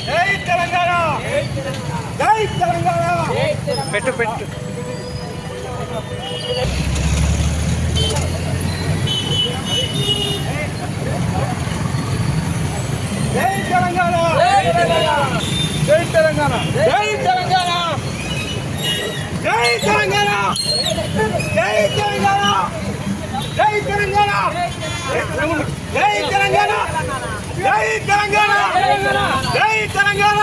జై తెలంగాణ, జై తెలంగాణ. పెట్టు పెట్టు. జై తెలంగాణ, జై తెలంగాణ, జై తెలంగాణ, జై తెలంగాణ, జై తెలంగాణ, జై తెలంగాణ, జై తెలంగాణ, జై తెలంగాణ, జై తెలంగాణ, జై తెలంగాణ,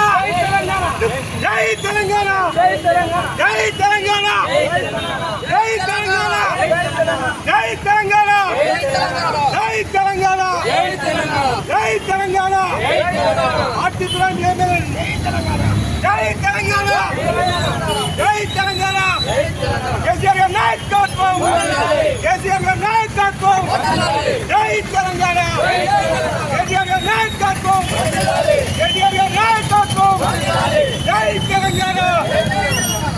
జై తెలంగాణ, జై తెలంగాణ, జై తెలంగాణ, జై తెలంగాణ, జై తెలంగాణ, జై తెలంగాణ, జై తెలంగాణ, పార్టీ పిలుపు ఎమ్మెల్యే జై తెలంగాణ, జై తెలంగాణ, కేసీఆర్ గారి నాయకత్వం, కేసీఆర్ గారి నాయకత్వం, జై తెలంగాణ, కేసీఆర్ గారి నాయకత్వం, కేసీఆర్ గారి నాయకత్వం, జై తెలంగాణ,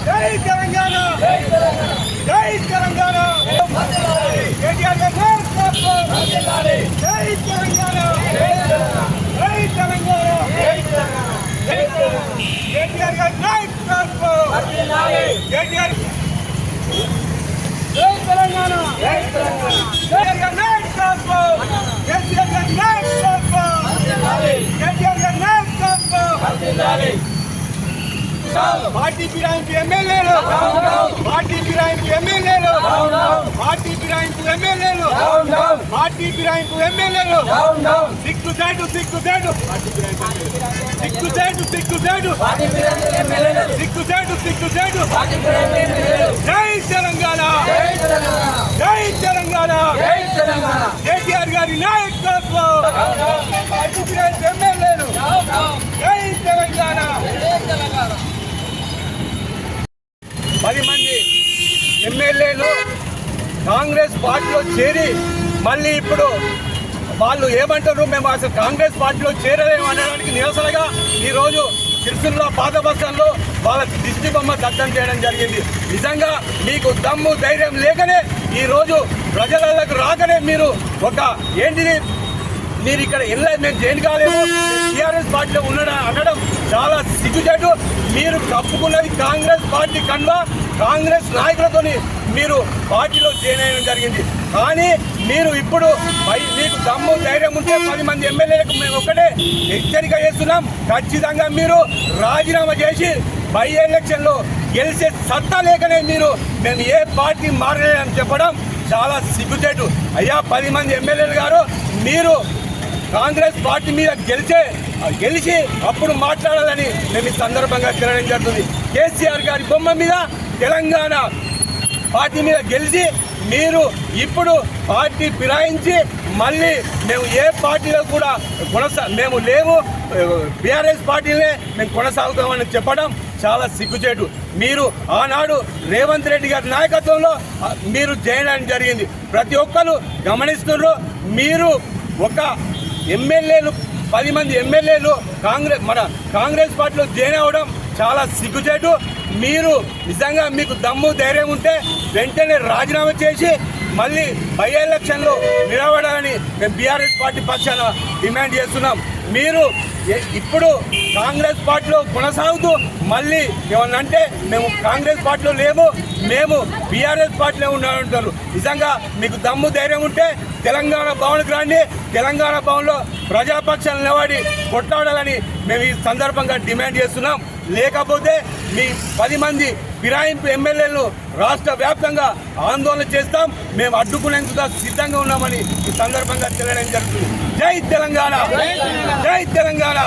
జై తెలంగాణ, జై తెలంగాణ, కేసీఆర్ గారి నాయకత్వం, జై తెలంగాణ, జై తెలంగాణ, కేటీఆర్ గారి నాయకత్వం, కేటీఆర్ జై తెలంగాణ, జై తెలంగాణ, కేటీఆర్ గారి నాయకత్వం, కేటీఆర్ గారి నాయకత్వం, కేటీఆర్ గారి నాయకత్వం, పార్టీ ఫిరాయింపు ఎమ్మెల్యేలు, పార్టీ ఫిరాయింపు ఎమ్మెల్యేలు, పార్టీ ఫిరాయింపు ఎమ్మెల్యేలు, పార్టీ ఫిరాయింపు ఎమ్మెల్యేలు, సిగ్గుచేటు సిగ్గుచేటు, సిగ్గుచేటు సిగ్గుచేటు, సిగ్గుచేటు సిగ్గుచేటు, జై తెలంగాణ, జై తెలంగాణ, కేటీఆర్ గారి నాయకత్వం, పార్టీ ఫిరాయింపు ఎమ్మెల్యేలు, జై తెలంగాణ. 10 మంది ఎమ్మెల్యేలు కాంగ్రెస్ పార్టీలో చేరి మళ్ళీ ఇప్పుడు వాళ్ళు ఏమంటారు, మేము అసలు కాంగ్రెస్ పార్టీలో చేరలేము అనడానికి నిరసనగా ఈరోజు సిరిసిల్ల పాత బస్టాండ్లో వాళ్ళ దిష్టి బొమ్మ దగ్ధం చేయడం జరిగింది. నిజంగా మీకు దమ్ము ధైర్యం లేకనే ఈరోజు ప్రజలకు రాకనే మీరు ఒక ఏంటిది మీరు ఇక్కడ వెళ్ళలేదు, మేము జైలు కాలేము, టీఆర్ఎస్ పార్టీలో అనడం చాలా సిగ్గుచేటు. మీరు కప్పుకున్నది కాంగ్రెస్ పార్టీ కన్నా కాంగ్రెస్ నాయకులతో మీరు పార్టీలో జాయిన్ అయ్యడం జరిగింది. కానీ మీరు ఇప్పుడు మీకు దమ్ము ధైర్యం ఉంటే 10 మంది ఎమ్మెల్యేలకు మేము ఒక్కటే హెచ్చరిక చేస్తున్నాం, ఖచ్చితంగా మీరు రాజీనామా చేసి బై ఎలక్షన్లో గెలిచే సత్తా లేకనే మీరు మేము ఏ పార్టీ మారలేదని చెప్పడం చాలా సిగ్గుచేటు. అయ్యా 10 మంది ఎమ్మెల్యేలు గారు, మీరు కాంగ్రెస్ పార్టీ మీద గెలిచి అప్పుడు మాట్లాడాలని మేము ఈ సందర్భంగా తిరగడం జరుగుతుంది. కేసీఆర్ గారి బొమ్మ మీద తెలంగాణ పార్టీ మీద గెలిచి మీరు ఇప్పుడు పార్టీ ఫిరాయించి మళ్ళీ మేము ఏ పార్టీలో కూడా మేము లేము, బీఆర్ఎస్ పార్టీలనే మేము కొనసాగుతామని చెప్పడం చాలా సిగ్గుచేటు. మీరు ఆనాడు రేవంత్ రెడ్డి గారి నాయకత్వంలో మీరు చేయడం జరిగింది, ప్రతి ఒక్కరు గమనిస్తున్నారు. మీరు ఒక ఎమ్మెల్యేలు 10 మంది ఎమ్మెల్యేలు కాంగ్రెస్ పార్టీలో జాయిన్ అవ్వడం చాలా సిగ్గుచేటు. మీరు నిజంగా మీకు దమ్ము ధైర్యం ఉంటే వెంటనే రాజీనామా చేసి మళ్ళీ బై ఎలక్షన్లో నిలబడాలని మేము బీఆర్ఎస్ పార్టీ పక్షాన డిమాండ్ చేస్తున్నాం. మీరు ఇప్పుడు కాంగ్రెస్ పార్టీలో కొనసాగుతూ మళ్ళీ ఏమన్నంటే మేము కాంగ్రెస్ పార్టీలో లేము, మేము బీఆర్ఎస్ పార్టీలో ఉన్నామంటారు. నిజంగా మీకు దమ్ము ధైర్యం ఉంటే తెలంగాణ భవన్కి రండి, తెలంగాణ భవన్లో ప్రజాపక్షాలు నిలబడి కొట్లాడాలని మేము ఈ సందర్భంగా డిమాండ్ చేస్తున్నాం. లేకపోతే మీ 10 మంది ఫిరాయింపు ఎమ్మెల్యేలు రాష్ట్ర వ్యాప్తంగా ఆందోళన చేస్తాం, మేము అడ్డుకునేందుకు సిద్ధంగా ఉన్నామని ఈ సందర్భంగా తెలియడం జరుగుతుంది. జై తెలంగాణ, జై తెలంగాణ.